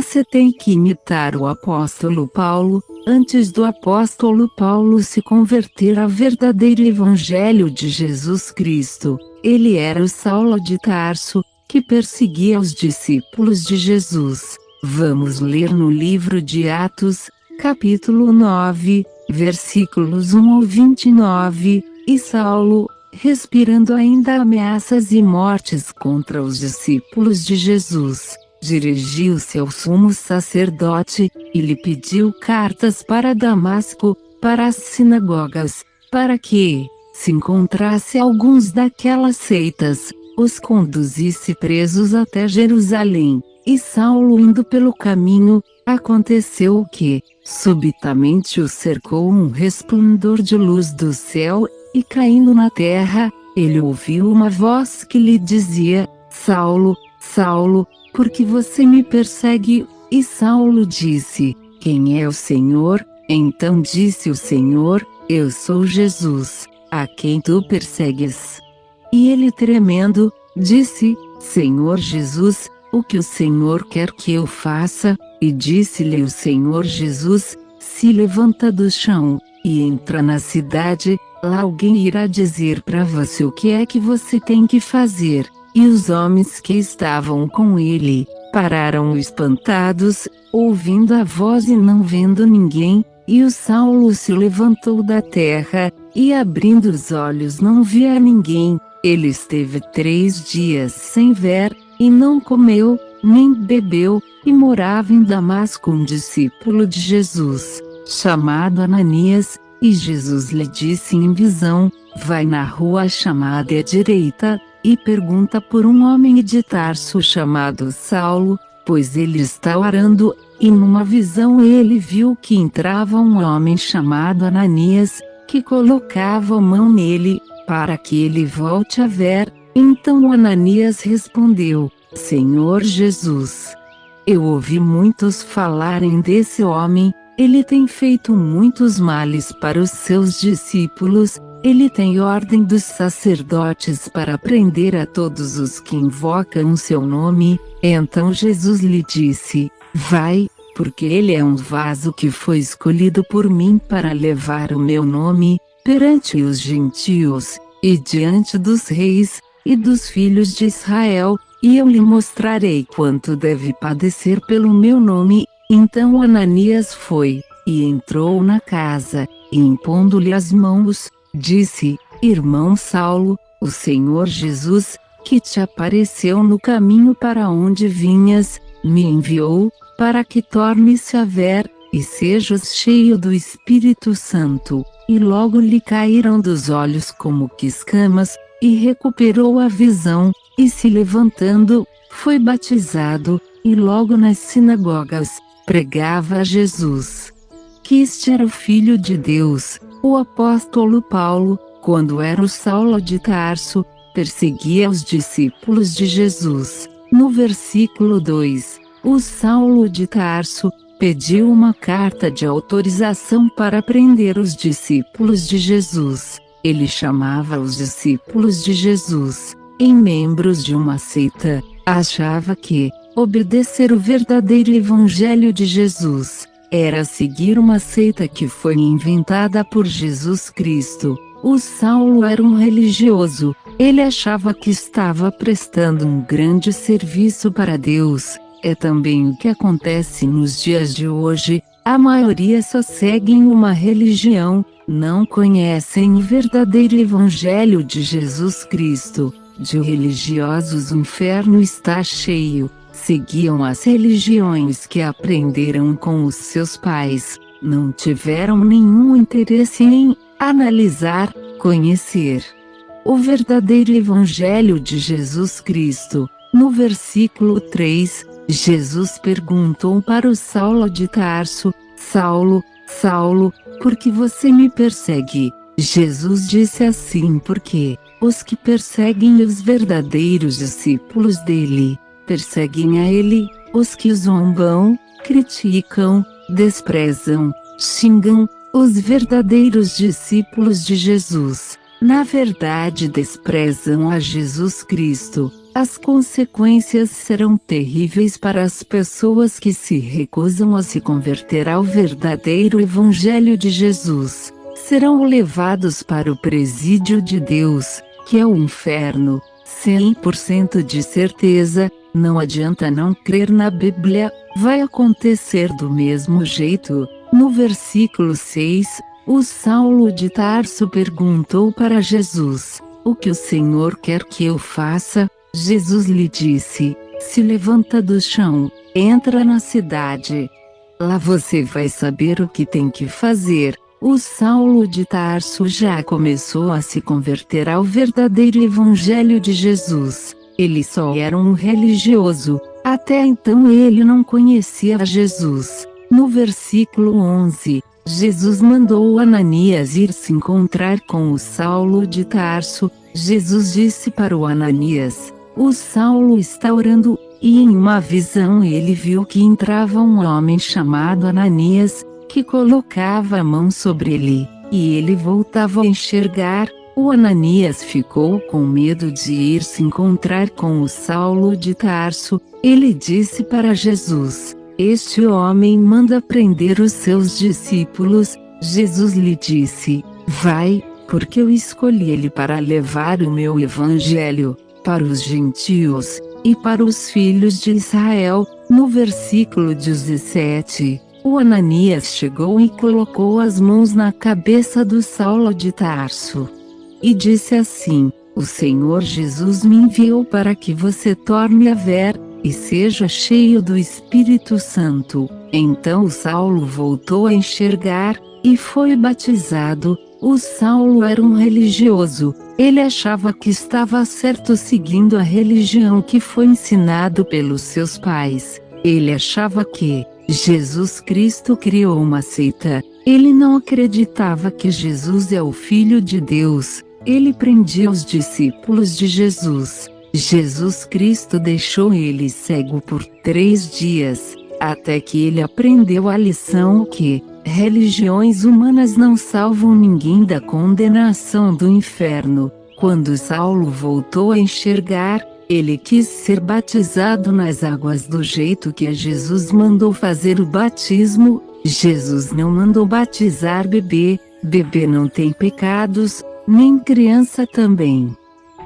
você tem que imitar o apóstolo Paulo. Antes do apóstolo Paulo se converter ao verdadeiro evangelho de Jesus Cristo, ele era o Saulo de Tarso, que perseguia os discípulos de Jesus. Vamos ler no livro de Atos, capítulo 9, versículos 1 ao 29, e Saulo, respirando ainda ameaças e mortes contra os discípulos de Jesus, dirigiu-se ao sumo sacerdote, e lhe pediu cartas para Damasco, para as sinagogas, para que, se encontrasse alguns daquelas seitas, os conduzisse presos até Jerusalém. E Saulo, indo pelo caminho, aconteceu que, subitamente o cercou um resplendor de luz do céu, e caindo na terra, ele ouviu uma voz que lhe dizia: Saulo, Saulo, por que você me persegue? E Saulo disse: Quem é o Senhor? Então disse o Senhor: Eu sou Jesus, a quem tu persegues. E ele, tremendo, disse: Senhor Jesus, o que o Senhor quer que eu faça? E disse-lhe o Senhor Jesus: Se levanta do chão, e entra na cidade, lá alguém irá dizer para você o que é que você tem que fazer. E os homens que estavam com ele, pararam espantados, ouvindo a voz e não vendo ninguém. E o Saulo se levantou da terra, e abrindo os olhos não via ninguém. Ele esteve 3 dias sem ver, e não comeu, nem bebeu, e morava em Damasco um discípulo de Jesus, chamado Ananias, e Jesus lhe disse em visão: Vai na rua chamada à direita, e pergunta por um homem de Tarso chamado Saulo, pois ele está orando. E numa visão ele viu que entrava um homem chamado Ananias, que colocava a mão nele, para que ele volte a ver. Então Ananias respondeu: Senhor Jesus, eu ouvi muitos falarem desse homem, ele tem feito muitos males para os seus discípulos, ele tem ordem dos sacerdotes para prender a todos os que invocam o seu nome. Então Jesus lhe disse: Vai, porque ele é um vaso que foi escolhido por mim para levar o meu nome perante os gentios, e diante dos reis, e dos filhos de Israel, e eu lhe mostrarei quanto deve padecer pelo meu nome. Então Ananias foi, e entrou na casa, e impondo-lhe as mãos, disse: Irmão Saulo, o Senhor Jesus, que te apareceu no caminho para onde vinhas, me enviou, para que tornes-se a ver, e sejas cheio do Espírito Santo. E logo lhe caíram dos olhos como que escamas, e recuperou a visão, e se levantando, foi batizado, e logo nas sinagogas, pregava a Jesus, que este era o Filho de Deus. O apóstolo Paulo, quando era o Saulo de Tarso, perseguia os discípulos de Jesus. No versículo 2, o Saulo de Tarso pediu uma carta de autorização para prender os discípulos de Jesus. Ele chamava os discípulos de Jesus, em membros de uma seita. Achava que obedecer o verdadeiro evangelho de Jesus era seguir uma seita que foi inventada por Jesus Cristo. O Saulo era um religioso. Ele achava que estava prestando um grande serviço para Deus. É também o que acontece nos dias de hoje. A maioria só seguem uma religião, não conhecem o verdadeiro evangelho de Jesus Cristo. De religiosos o inferno está cheio. Seguiam as religiões que aprenderam com os seus pais, não tiveram nenhum interesse em analisar, conhecer o verdadeiro evangelho de Jesus Cristo. No versículo 3, Jesus perguntou para o Saulo de Tarso: Saulo, Saulo, por que você me persegue? Jesus disse assim: porque os que perseguem os verdadeiros discípulos dele, perseguem a ele. Os que zombam, criticam, desprezam, xingam os verdadeiros discípulos de Jesus, na verdade desprezam a Jesus Cristo. As consequências serão terríveis para as pessoas que se recusam a se converter ao verdadeiro Evangelho de Jesus. Serão levados para o presídio de Deus, que é o inferno. 100% de certeza, não adianta não crer na Bíblia, vai acontecer do mesmo jeito. No versículo 6, o Saulo de Tarso perguntou para Jesus: "O que o Senhor quer que eu faça?" Jesus lhe disse: "Se levanta do chão, entra na cidade. Lá você vai saber o que tem que fazer." O Saulo de Tarso já começou a se converter ao verdadeiro Evangelho de Jesus. Ele só era um religioso. Até então ele não conhecia Jesus. No versículo 11, Jesus mandou Ananias ir se encontrar com o Saulo de Tarso. Jesus disse para o Ananias: "O Saulo está orando." E em uma visão ele viu que entrava um homem chamado Ananias, que colocava a mão sobre ele, e ele voltava a enxergar. O Ananias ficou com medo de ir se encontrar com o Saulo de Tarso. Ele disse para Jesus: "Este homem manda prender os seus discípulos." Jesus lhe disse: "Vai, porque eu escolhi ele para levar o meu evangelho para os gentios e para os filhos de Israel." No versículo 17, o Ananias chegou e colocou as mãos na cabeça do Saulo de Tarso e disse assim: "O Senhor Jesus me enviou para que você torne a ver e seja cheio do Espírito Santo." Então o Saulo voltou a enxergar e foi batizado. O Saulo era um religioso. Ele achava que estava certo seguindo a religião que foi ensinado pelos seus pais. Ele achava que Jesus Cristo criou uma seita. Ele não acreditava que Jesus é o Filho de Deus. Ele prendia os discípulos de Jesus. Jesus Cristo deixou ele cego por 3 dias, até que ele aprendeu a lição que religiões humanas não salvam ninguém da condenação do inferno. Quando Saulo voltou a enxergar, ele quis ser batizado nas águas do jeito que Jesus mandou fazer o batismo. Jesus não mandou batizar bebê. Bebê não tem pecados, nem criança também.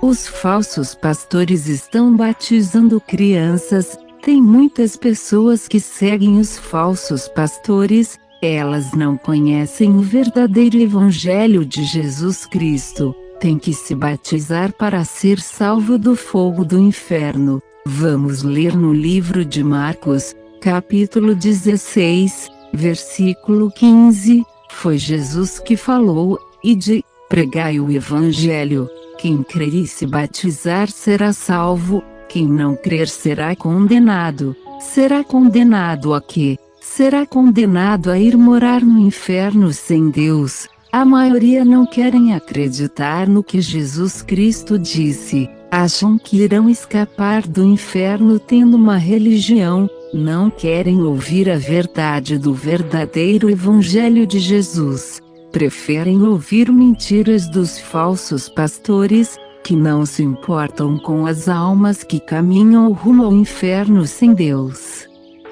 Os falsos pastores estão batizando crianças. Tem muitas pessoas que seguem os falsos pastores. Elas não conhecem o verdadeiro Evangelho de Jesus Cristo. Tem que se batizar para ser salvo do fogo do inferno. Vamos ler no livro de Marcos, capítulo 16, versículo 15. Foi Jesus que falou: "Ide, pregai o Evangelho. Quem crer e se batizar será salvo, quem não crer será condenado." Será condenado a quê? Será condenado a ir morar no inferno sem Deus. A maioria não querem acreditar no que Jesus Cristo disse. Acham que irão escapar do inferno tendo uma religião. Não querem ouvir a verdade do verdadeiro Evangelho de Jesus. Preferem ouvir mentiras dos falsos pastores, que não se importam com as almas que caminham rumo ao inferno sem Deus.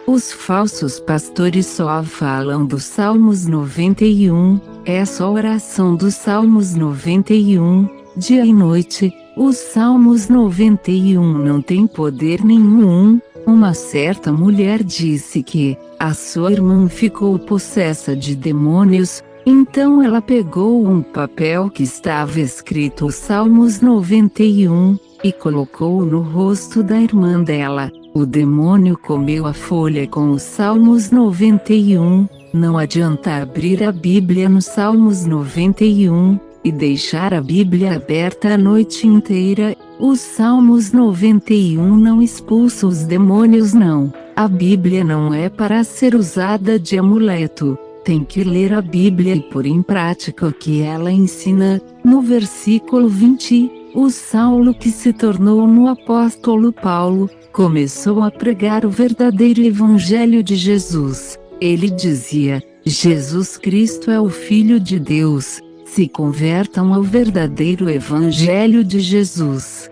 Os falsos pastores só falam dos Salmos 91, essa oração dos Salmos 91, dia e noite. Os Salmos 91 não tem poder nenhum. Uma certa mulher disse que a sua irmã ficou possessa de demônios. Então ela pegou um papel que estava escrito os Salmos 91, e colocou no rosto da irmã dela. O demônio comeu a folha com os Salmos 91. Não adianta abrir a Bíblia nos Salmos 91, e deixar a Bíblia aberta a noite inteira. Os Salmos 91 não expulsam os demônios não. A Bíblia não é para ser usada de amuleto. Tem que ler a Bíblia e pôr em prática o que ela ensina. No versículo 20, o Saulo, que se tornou no apóstolo Paulo, começou a pregar o verdadeiro Evangelho de Jesus. Ele dizia: Jesus Cristo é o Filho de Deus. Se convertam ao verdadeiro Evangelho de Jesus.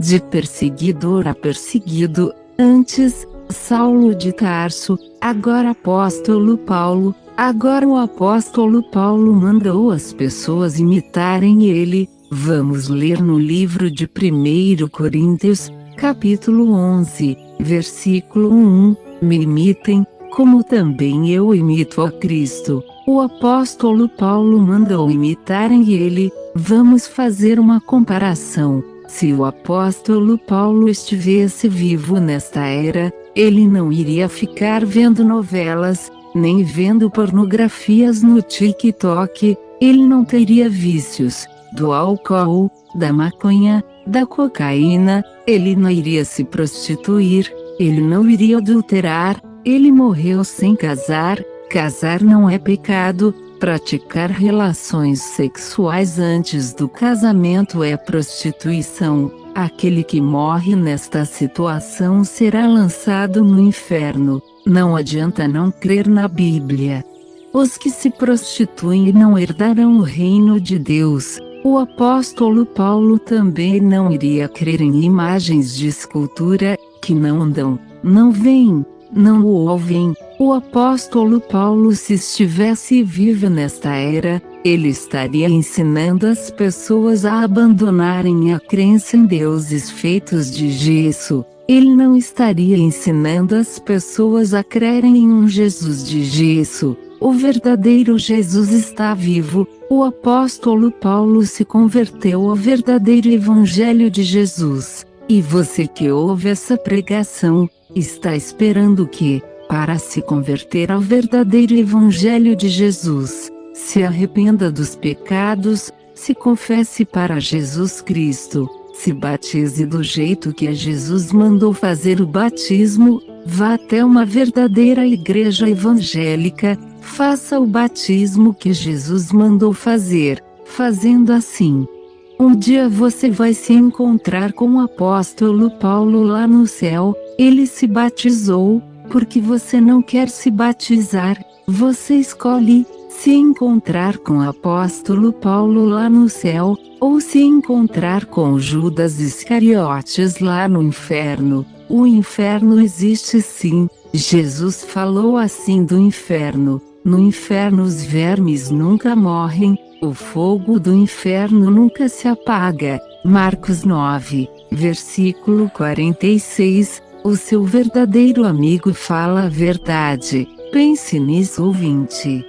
de perseguidor a perseguido, antes, Saulo de Tarso, agora apóstolo Paulo. Agora o apóstolo Paulo mandou as pessoas imitarem ele. Vamos ler no livro de 1 Coríntios, capítulo 11, versículo 1, me imitem, como também eu imito a Cristo. O apóstolo Paulo mandou imitarem ele. Vamos fazer uma comparação. Se o apóstolo Paulo estivesse vivo nesta era, ele não iria ficar vendo novelas, nem vendo pornografias no TikTok, ele não teria vícios do álcool, da maconha, da cocaína, ele não iria se prostituir, ele não iria adulterar, ele morreu sem casar. Casar não é pecado, praticar relações sexuais antes do casamento é prostituição. Aquele que morre nesta situação será lançado no inferno. Não adianta não crer na Bíblia. Os que se prostituem não herdarão o reino de Deus. O apóstolo Paulo também não iria crer em imagens de escultura, que não andam, não veem, não o ouvem. O apóstolo Paulo, se estivesse vivo nesta era, ele estaria ensinando as pessoas a abandonarem a crença em deuses feitos de gesso. Ele não estaria ensinando as pessoas a crerem em um Jesus de gesso. O verdadeiro Jesus está vivo. O apóstolo Paulo se converteu ao verdadeiro Evangelho de Jesus. E você que ouve essa pregação, está esperando que, para se converter ao verdadeiro Evangelho de Jesus, se arrependa dos pecados, se confesse para Jesus Cristo, se batize do jeito que Jesus mandou fazer o batismo, vá até uma verdadeira igreja evangélica, faça o batismo que Jesus mandou fazer. Fazendo assim, um dia você vai se encontrar com o apóstolo Paulo lá no céu. Ele se batizou, porque você não quer se batizar, você escolhe se encontrar com o apóstolo Paulo lá no céu, ou se encontrar com Judas Iscariotes lá no inferno. O inferno existe sim, Jesus falou assim do inferno. No inferno os vermes nunca morrem, o fogo do inferno nunca se apaga. Marcos 9, versículo 46. O seu verdadeiro amigo fala a verdade. Pense nisso, ouvinte.